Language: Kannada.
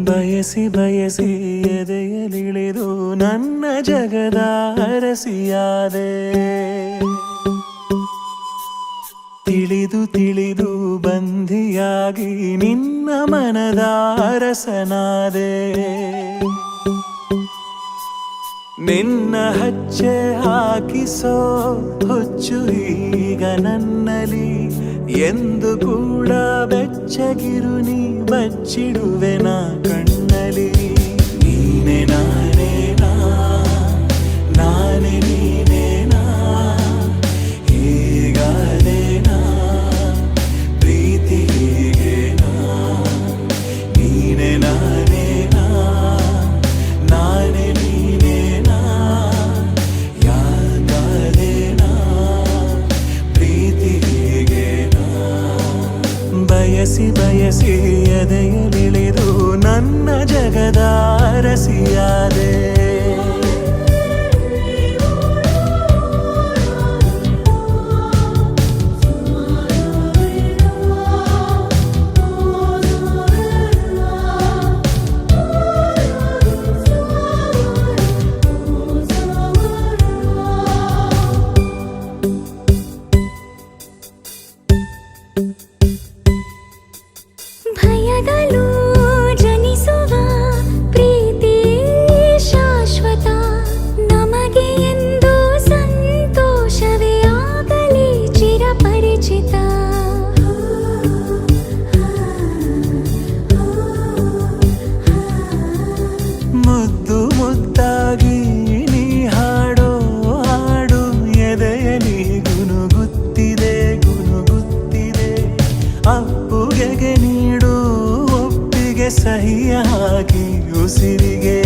ಬಯಸಿ ಬಯಸಿ ಎದೆಯಲಿಳಿದು ನನ್ನ ಜಗದ ಅರಸಿಯಾದೆ. ತಿಳಿದು ತಿಳಿದು ಬಂಧಿಯಾಗಿ ನಿನ್ನ ಮನದ ಅರಸನಾದೆ. ನಿನ್ನ ಹಚ್ಚೆ ಹಾಕಿಸೋ ಹುಚ್ಚು ಈಗ ನನ್ನಲ್ಲಿ ಎಂದು ಕೂಡ ಬೆಚ್ಚಗಿರು ನೀ ಬಚ್ಚಿಡುವೆನ ಕಣ್ಣಲ್ಲಿ. ನೀನೆ ನಾನೇನಾ ನಾನೇ ನೀನೇನಾ ಹೀಗಾದೇನಾ ಪ್ರೀತಿ ಹೀಗೇನಾ. ನೀನೆ ನಾನೇನಾ ನಾನೇ ನೀನೇನಾ ಯಾಕಾದೇನಾ ಪ್ರೀತಿ ಹೀಗೇನಾ. ಬಯಸಿ ಬಯಸಿ ಎದೆಯಲಿಳಿದು ನನ್ನ ಜಗದ ಅರಸಿಯಾದೆ. ಭಯಗಳು ಜನಿಸುವ ಪ್ರೀತಿ ಶಾಶ್ವತ. ನಮಗೆ ಎಂದು ಸಂತೋಷವೇ ಆಗಲಿ ಚಿರಪರಿಚಿತ. ಮುದ್ದು ಮುದ್ದಾಗಿ ನೀ ಹಾಡೋ ಹಾಡು ಎದೆಯಲಿ ಗುನುಗುತ್ತಿದೆ ಗುನುಗುತ್ತಿದೆ. ಅಪ್ಪುಗೆಗೆ ನೀಡು ಒಪ್ಪಿಗೆ ಸಹಿಯಾಗಿ ಉಸಿರಿಗೆ